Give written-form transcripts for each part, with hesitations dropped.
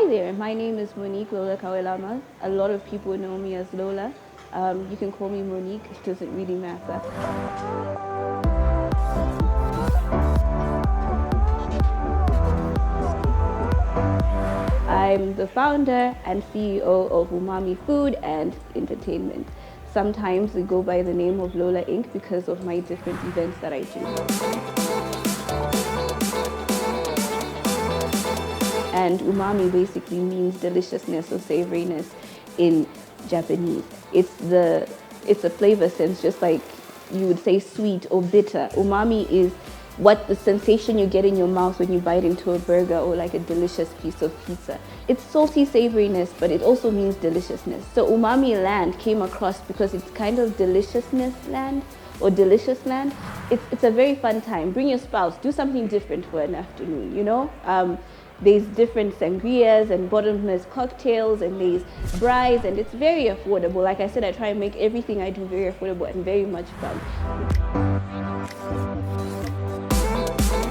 there, my name is Monique Lola Kawelama. A lot of people know me as Lola. You can call me Monique, it doesn't really matter. I'm the founder and CEO of Umami Food and Entertainment. Sometimes we go by the name of Lola Inc. because of my different events that I do. And umami basically means deliciousness or savoriness in Japanese. It's a flavor sense, just like you would say sweet or bitter. Umami is what the sensation you get in your mouth when you bite into a burger or like a delicious piece of pizza. It's salty savoriness, but it also means deliciousness. So Umami Land came across because it's kind of deliciousness land or delicious land. It's a very fun time. Bring your spouse, do something different for an afternoon, you know? There's different sangrias and bottomless cocktails and there's braais, and it's very affordable. Like I said, I try and make everything I do very affordable and very much fun.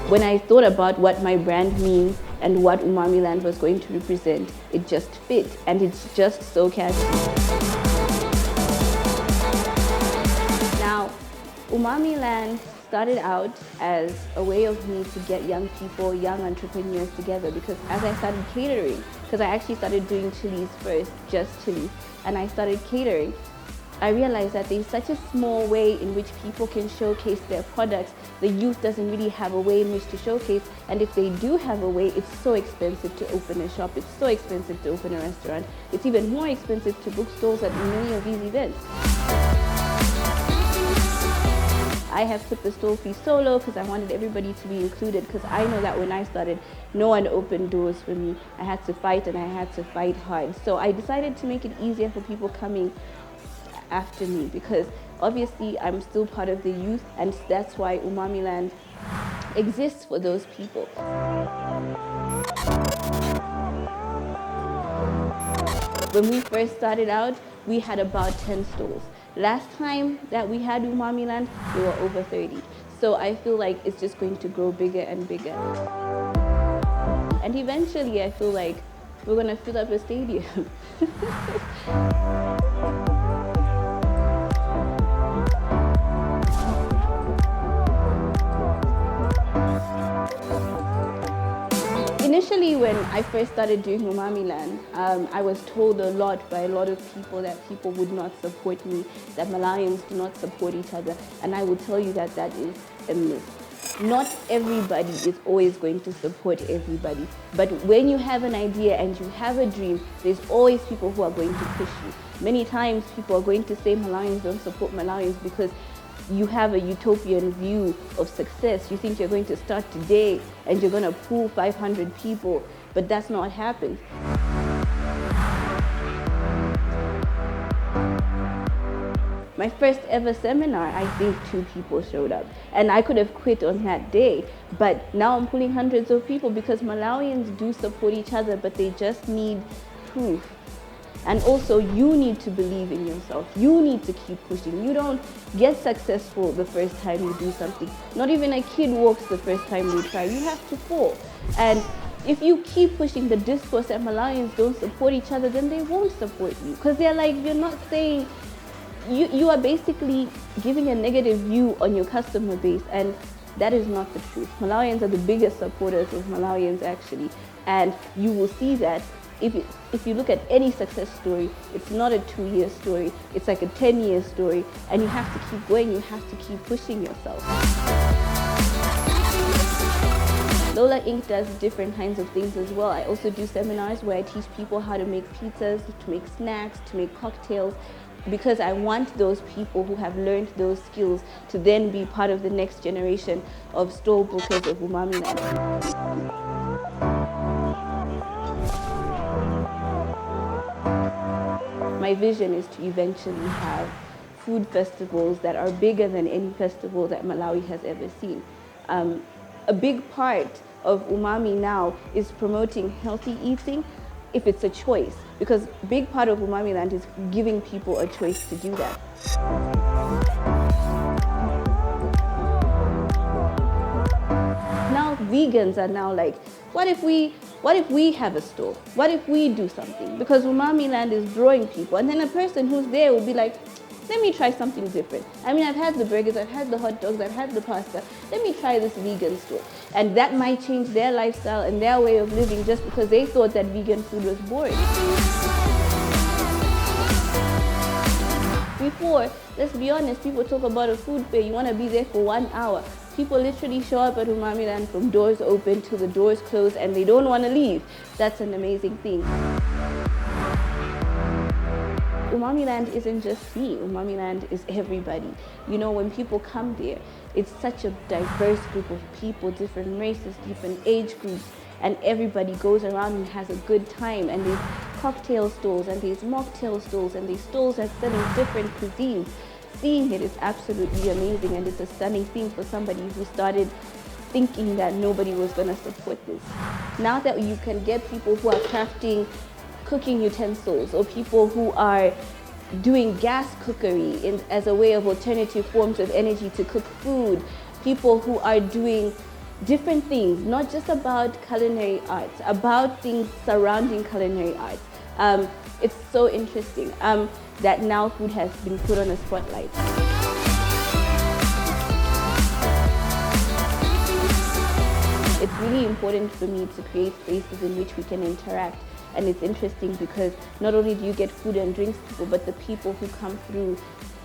When I thought about what my brand means and what Umami Land was going to represent, it just fit, and it's just so catchy. Now, Umami Land started out as a way of me to get young people, young entrepreneurs together, because as I started catering, because I actually started doing chilies first, just chilies, and I started catering, I realized that there's such a small way in which people can showcase their products. The youth doesn't really have a way in which to showcase, and if they do have a way, it's so expensive to open a shop, it's so expensive to open a restaurant, it's even more expensive to book stalls at many of these events. I have put the stall fee so low because I wanted everybody to be included, because I know that when I started, no one opened doors for me. I had to fight, and I had to fight hard. So I decided to make it easier for people coming after me, because obviously I'm still part of the youth, and that's why Umami Land exists for those people. When we first started out, we had about 10 stalls. Last time that we had Umami Land, there were over 30. So I feel like it's just going to grow bigger and bigger. And eventually I feel like we're gonna fill up a stadium. Initially, when I first started doing Umami Land, I was told a lot by a lot of people that people would not support me, that Malawians do not support each other, and I will tell you that that is a myth. Not everybody is always going to support everybody, but when you have an idea and you have a dream, there's always people who are going to push you. Many times people are going to say Malawians don't support Malawians because you have a utopian view of success. You think you're going to start today and you're going to pull 500 people, but that's not what happens. My first ever seminar, I think 2 people showed up, and I could have quit on that day, but now I'm pulling hundreds of people because Malawians do support each other, but they just need proof. And also, you need to believe in yourself. You need to keep pushing. You don't get successful the first time you do something. Not even a kid walks the first time they try. You have to fall. And if you keep pushing the discourse that Malawians don't support each other, then they won't support you. Because they're like, you're not saying, you are basically giving a negative view on your customer base. And that is not the truth. Malawians are the biggest supporters of Malawians, actually. And you will see that if you look at any success story, it's not a 2-year story, it's like a 10-year story, and you have to keep going, you have to keep pushing yourself. Lola Inc. does different kinds of things as well. I also do seminars where I teach people how to make pizzas, to make snacks, to make cocktails, because I want those people who have learned those skills to then be part of the next generation of stall bookers of Umami Land. My vision is to eventually have food festivals that are bigger than any festival that Malawi has ever seen. A big part of Umami now is promoting healthy eating if it's a choice, because a big part of Umami Land is giving people a choice to do that. Now, vegans are now like, what if we have a store? What if we do something? Because Umami Land is drawing people. And then a person who's there will be like, let me try something different. I mean, I've had the burgers, I've had the hot dogs, I've had the pasta. Let me try this vegan store. And that might change their lifestyle and their way of living just because they thought that vegan food was boring. Before, let's be honest, people talk about a food fair, you want to be there for 1 hour. People literally show up at Umami Land from doors open till the doors close and they don't want to leave. That's an amazing thing. Umami Land isn't just me. Umami Land is everybody. You know, when people come there, it's such a diverse group of people, different races, different age groups, and everybody goes around and has a good time. And there's cocktail stalls, and there's mocktail stalls, and there's stalls that selling different cuisines. Seeing it is absolutely amazing, and it's a stunning thing for somebody who started thinking that nobody was going to support this. Now that you can get people who are crafting cooking utensils, or people who are doing gas cookery as a way of alternative forms of energy to cook food, people who are doing different things, not just about culinary arts, about things surrounding culinary arts. It's so interesting that now food has been put on a spotlight. It's really important for me to create spaces in which we can interact. And it's interesting because not only do you get food and drinks people, but the people who come through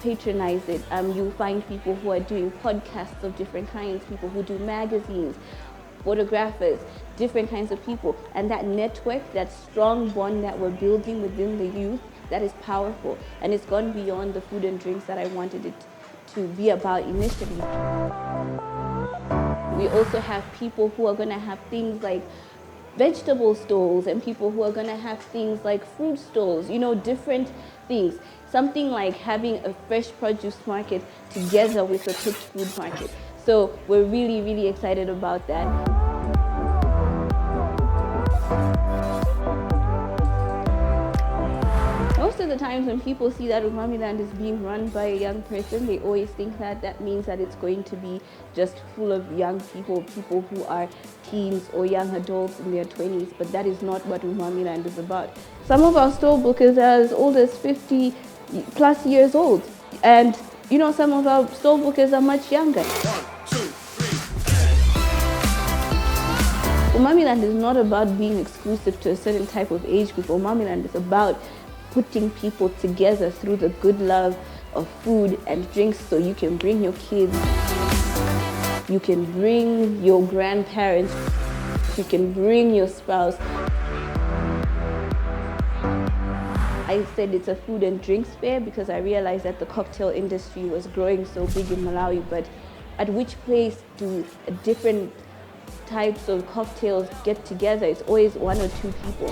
patronize it. You'll find people who are doing podcasts of different kinds, people who do magazines, photographers, different kinds of people. And that network, that strong bond that we're building within the youth, that is powerful. And it's gone beyond the food and drinks that I wanted it to be about initially. We also have people who are going to have things like vegetable stalls, and people who are going to have things like fruit stalls, you know, different things. Something like having a fresh produce market together with a cooked food market. So we're really, really excited about that. Most of the times when people see that Umami Land is being run by a young person, they always think that that means that it's going to be just full of young people, people who are teens or young adults in their 20s, but that is not what Umami Land is about. Some of our store bookers are as old as 50 plus years old, and you know, some of our store bookers are much younger. 1, 2, 3. Umami Land is not about being exclusive to a certain type of age group. Umami Land is about putting people together through the good love of food and drinks, so you can bring your kids, you can bring your grandparents, you can bring your spouse. I said it's a food and drinks fair because I realized that the cocktail industry was growing so big in Malawi, but at which place do different types of cocktails get together? It's always 1 or 2 people.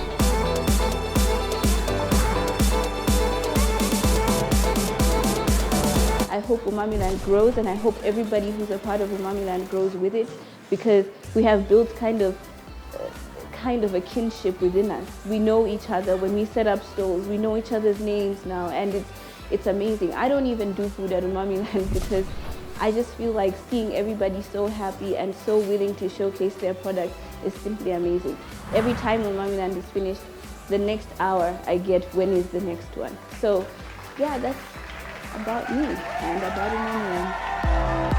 I hope Umami Land grows, and I hope everybody who's a part of Umami Land grows with it, because we have built kind of a kinship within us. We know each other. When we set up stalls, we know each other's names now, and it's amazing. I don't even do food at Umami Land because I just feel like seeing everybody so happy and so willing to showcase their product is simply amazing. Every time Umami Land is finished, the next hour I get, when is the next one? So yeah, that's about me and about Umami Land.